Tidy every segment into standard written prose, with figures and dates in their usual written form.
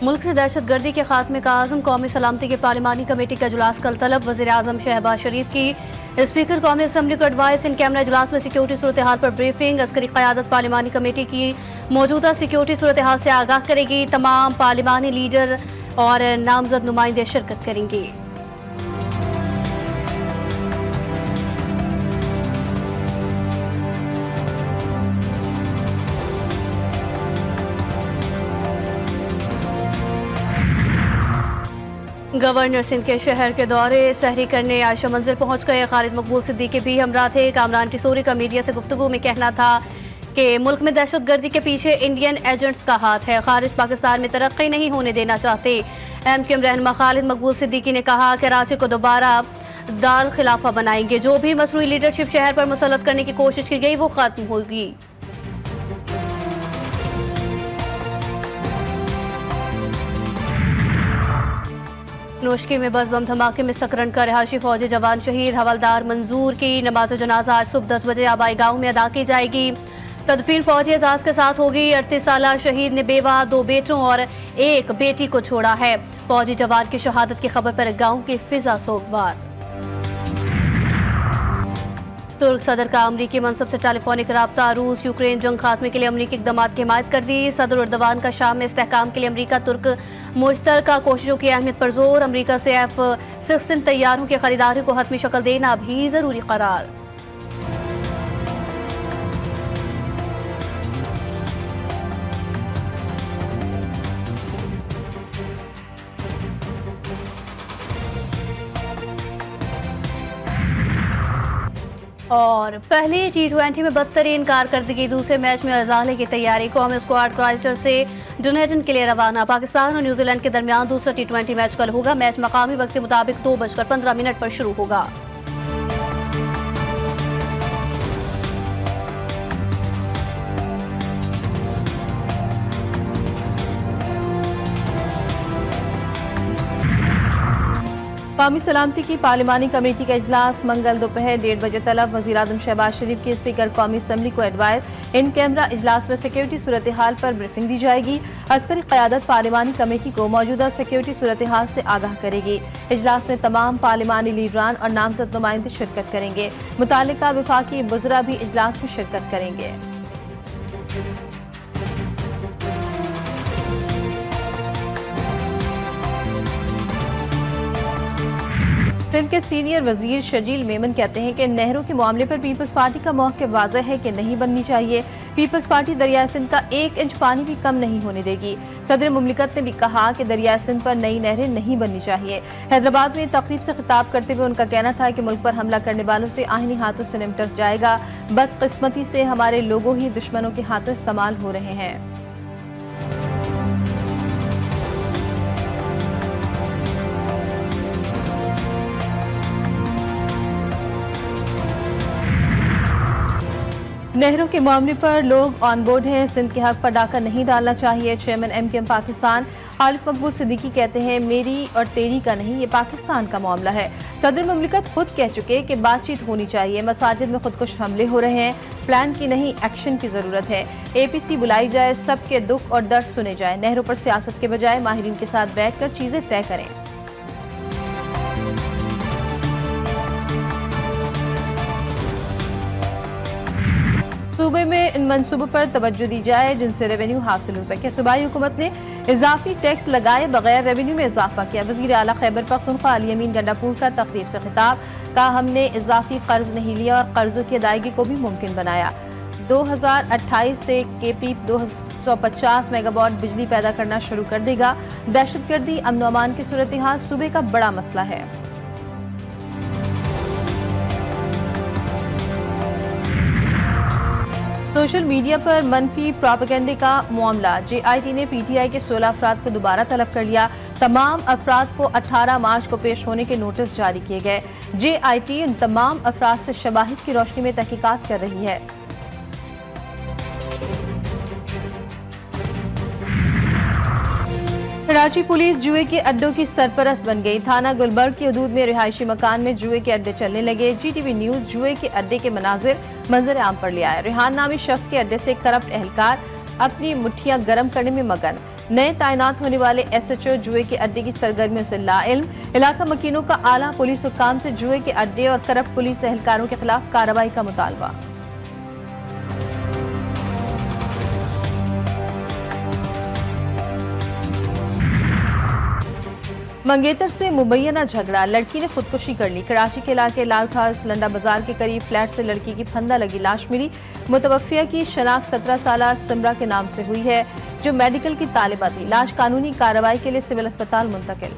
मुल्क से दहशत गर्दी के खात्मे का आज़म कौमी सलामती की पार्लिमानी कमेटी का इजलास कल तलब। वज़ीर आज़म शहबाज शरीफ की स्पीकर कौमी असम्बली को एडवाइस। इन कैमरा इजलास में सिक्योरिटी सूरत हाल पर ब्रीफिंग। अस्करी क़यादत पार्लिमानी कमेटी की मौजूदा सिक्योरिटी सूरत हाल से आगाह करेगी। तमाम पार्लिमानी लीडर और नामजद नुमाइंदे शिरकत करेंगे। गवर्नर सिंध के शहर के दौरे सहरी करने आयशा मंजिल पहुंच गए। खालिद मकबूल सिद्दीकी भी हमरा थे। कामरान टिसोरी का मीडिया से गुफ्तगू में कहना था कि मुल्क में दहशत गर्दी के पीछे इंडियन एजेंट्स का हाथ है। खारिज पाकिस्तान में तरक्की नहीं होने देना चाहते। MQM रहनुमा खालिद मकबूल सिद्दीकी ने कहा कि कराची को दोबारा दार खिलाफा बनाएंगे। जो भी मसरूई लीडरशिप शहर पर मुसल्लत करने की कोशिश की गई वो खत्म होगी। नोशकी में बस बम धमाके में सकरन का रिहायशी फौजी जवान शहीद। हवलदार मंजूर की नमाज जनाजा आज सुबह 10 बजे आबाई गांव में अदा की जाएगी। तदफीन फौजी एजाज के साथ होगी। 38 साला शहीद ने बेवा, 2 बेटों और 1 बेटी को छोड़ा है। फौजी जवान की शहादत की खबर पर गांव की फिजा सोगवार। तुर्क सदर का अमरीकी मनसब से टेलीफोनिक राब्ता। रूस यूक्रेन जंग खात्मे के लिए अमरीकी इक़दामात की हिमायत कर दी। सदर एर्दोगान का शाम में इस्तेहकाम के लिए अमरीका तुर्क मुश्तरका कोशिशों की अहमियत पर जोर। अमरीका से F-16 तैयारों की खरीदारी को हतमी शक्ल देना भी जरूरी करार। और पहले T20 में बदतरीन कारकर्दगी। दूसरे मैच में अजाले की तैयारी। कौमी स्क्वाड क्राइस्टचर्च से डुनेटन के लिए रवाना। पाकिस्तान और न्यूजीलैंड के दरमियान दूसरा T20 मैच कल होगा। मैच मकामी वक्त के मुताबिक 2:15 पर शुरू होगा। कौमी सलामती की पार्लिमानी कमेटी का इजलास मंगल दोपहर 1:30 बजे तलब। वज़ीर आज़म शहबाज शरीफ के स्पीकर कौमी असम्बली को एडवाइस। इन कैमरा इजलास में सिक्योरिटी सूरत हाल पर ब्रीफिंग दी जाएगी। अस्करी क़यादत पार्लिमानी कमेटी को मौजूदा सिक्योरिटी सूरत हाल से आगाह करेगी। इजलास में तमाम पार्लिमानी लीडरान और नामजद नुमाइंदे शिरकत करेंगे। मुतालिका वफाकी वज़रा भी इजलास में शिरकत करेंगे। सिंध के सीनियर वजीर शजील मेमन कहते हैं कि नहरों के मामले पर पीपल्स पार्टी का मौक़िफ़ वाज़ेह है कि नहीं बननी चाहिए। पीपल्स पार्टी दरियाए सिंध का 1 इंच पानी भी कम नहीं होने देगी। सदर मुमलिकत ने भी कहा कि दरियाए सिंध पर नई नहरें नहीं बननी चाहिए। हैदराबाद में तकरीब से खिताब करते हुए उनका कहना था कि मुल्क पर हमला करने वालों से आहिनी हाथों से निपटा जाएगा। बदकिस्मती से हमारे लोगों ही दुश्मनों के हाथों इस्तेमाल हो रहे हैं। नहरों के मामले पर लोग ऑन बोर्ड हैं। सिंध के हक पर डाका नहीं डालना चाहिए। चेयरमैन MQM पाकिस्तान खालिद मकबूल सिद्दीकी कहते हैं मेरी और तेरी का नहीं, ये पाकिस्तान का मामला है। सदर मुमलिकत खुद कह चुके कि बातचीत होनी चाहिए। मसाजिद में खुदकुश हमले हो रहे हैं। प्लान की नहीं एक्शन की जरूरत है। APC बुलाई जाए, सबके दुख और दर्द सुने जाए। नहरों पर सियासत के बजाय माहिरीन के साथ बैठकर चीजें तय करें। सूबे में इन मंसूबों पर तवज्जो दी जाए जिनसे रेवेन्यू हासिल हो सके। सूबाई हुकूमत ने इजाफी टैक्स लगाए बगैर रेवेन्यू में इजाफा किया। वज़ीर आला खैबर पख्तूनख्वा अली अमीन गंडापुर का तकरीब से खिताब। कहा हमने इजाफी कर्ज नहीं लिया और कर्जों की अदायगी को भी मुमकिन बनाया। 2028 से KP 250 मेगावाट बिजली पैदा करना शुरू कर देगा। दहशतगर्दी अमन व अमान की सूरत हाल सूबे का बड़ा मसला है। सोशल मीडिया पर मनफी प्रोपेगेंडे का मामला। JIT ने PTI के 16 अफराद को दोबारा तलब कर लिया। तमाम अफराद को 18 मार्च को पेश होने के नोटिस जारी किए गए। JIT इन तमाम अफराद से शवाहिद की रोशनी में तहकीकात कर रही है। कराची पुलिस जुए के अड्डों की सरपरस्त बन गई। थाना गुलबर्ग की हदूद में रिहायशी मकान में जुए के अड्डे चलने लगे। GTV न्यूज जुए के अड्डे के मंजर आम पर ले आया। रेहान नामी शख्स के अड्डे से करप्ट एहलकार अपनी मुठ्ठियां गर्म करने में मगन। नए तैनात होने वाले SHO जुए के अड्डे की सरगर्मियों से लाइल्म। इलाका मकीनों का आला पुलिस हुक्काम से जुए के अड्डे और करप्ट पुलिस एहलकारों के खिलाफ कार्रवाई का मुतालबा। मंगेतर से मुबैना झगड़ा, लड़की ने खुदकुशी कर ली। कराची के इलाके लाल खास लंडा बाजार के करीब फ्लैट से लड़की की फंदा लगी लाश मिली। मुतवफ़िया की शनाख्त 17 साला सिमरा के नाम से हुई है, जो मेडिकल की तालिबा थी। लाश कानूनी कार्रवाई के लिए सिविल अस्पताल मुंतकिल।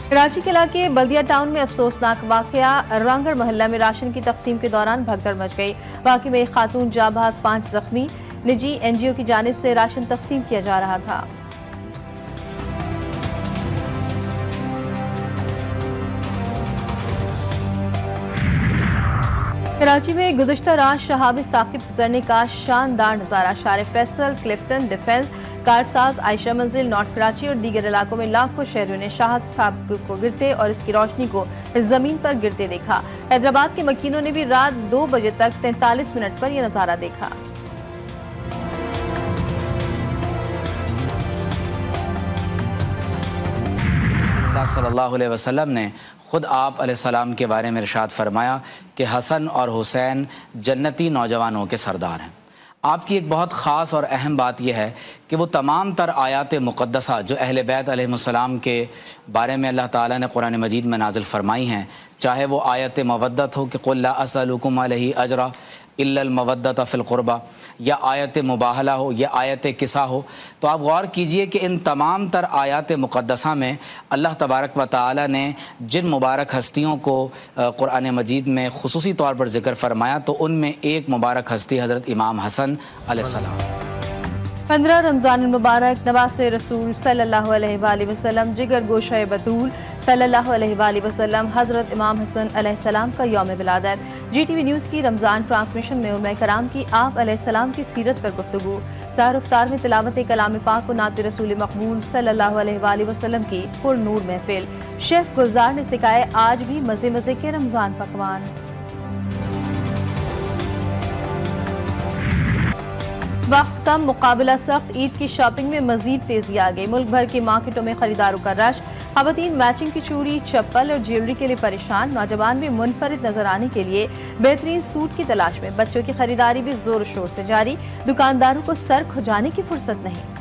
कराची के इलाके बल्दिया टाउन में अफसोसनाक वाकया, रांगड़ मोहल्ला में राशन की तकसीम के दौरान भगदड़ मच गई। वाकई में एक खातून जा भाग, 5 जख्मी। निजी NGO की जानिब से राशन तकसीम किया जा रहा था। कराची में गुज़श्ता रात शहाब साकिब गुजरने का शानदार नजारा। शार फैसल, क्लिफ्टन, डिफेंस, कारसाज, आयशा मंजिल, नॉर्थ कराची और दीगर इलाकों में लाखों शहरियों ने शाह साहब को गिरते और इसकी रोशनी को जमीन पर गिरते देखा। हैदराबाद के मकीनों ने भी रात 2 बजे तक 43 मिनट पर यह नजारा देखा। सल्लल्लाहु अलैहि वसल्लम ने ख़ुद आप अलैहिस्सलाम के बारे में इरशाद फरमाया कि हसन और हुसैन जन्नती नौजवानों के सरदार हैं। आपकी एक बहुत ख़ास और अहम बात यह है कि वो तमाम तर आयात मुक़द्दसा जो अहले बैत अलैहिमुस्सलाम के बारे में अल्लाह ताला ने कुरान मजीद में नाज़िल फरमाई हैं, चाहे वो आयत मवद्दत हो कि क़ुल ला असअलुकुम अलैहि अजरा इल्लल मवद्दत फ़िल क़ुरबा, या आयत मुबाहला हो या आयत किसा हो, तो आप गौर कीजिए कि इन तमाम तर आयात मुक़द्दसा में अल्लाह तबारक व तआला ने जिन मुबारक हस्तियों को कुरान मजीद में खुसूसी तौर पर ज़िक्र फरमाया, तो उनमें एक मुबारक हस्ती हज़रत इमाम हसन अलैहिस्सलाम। 15 रमज़ान मुबारक, नवासे रसूल सल्लल्लाहु अलैहि वसल्लम, जिगर गोशे बतूल सल्लल्लाहु अलैहि वसल्लम, हज़रत इमाम हसन अलैहिस्सलाम का यौम विलादत। GTV न्यूज़ की रमज़ान ट्रांसमिशन में उम्मे कराम की आप अलैहिस्सलाम की सीरत पर गुफ्तगू। सहर इफ्तार में तिलावत कलाम पाक व नात रसूल मकबूल सल्लल्लाहु अलैहि वसल्लम की पुरनूर महफिल। शेफ गुलजार ने सिखाए आज भी मज़े मज़े के रमज़ान पकवान। वक्त कम, मुकाबला सख्त। ईद की शॉपिंग में मजीद तेजी आ गई। मुल्क भर के मार्केटों में खरीदारों का रश। खवातीन मैचिंग की चूड़ी, चप्पल और ज्वेलरी के लिए परेशान। नौजवान भी मुनफरिद नजर आने के लिए बेहतरीन सूट की तलाश में। बच्चों की खरीदारी भी जोर शोर से जारी। दुकानदारों को सर खुजाने की फुर्सत नहीं।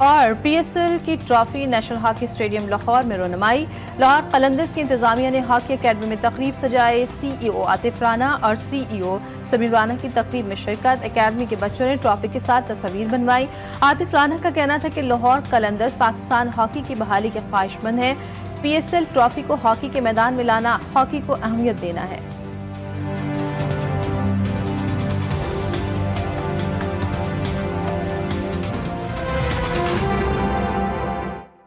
और PSL की trophy national hockey stadium Lahore में रोनुमाई। लाहौर कलंदर्स की इंतजामिया ने हॉकी अकेडमी में तकरीब सजाए। CEO आतिफ राना और CEO समीर राना की तकरीब में शिरकत। अकेडमी के बच्चों ने ट्रॉफी के साथ तस्वीर बनवाई। आतिफ राना का कहना था कि लाहौर कलंदर्स पाकिस्तान हॉकी की बहाली के ख्वाहिशमंद है। PSL ट्रॉफी को हॉकी के मैदान में लाना, हॉकी को अहमियत देना है।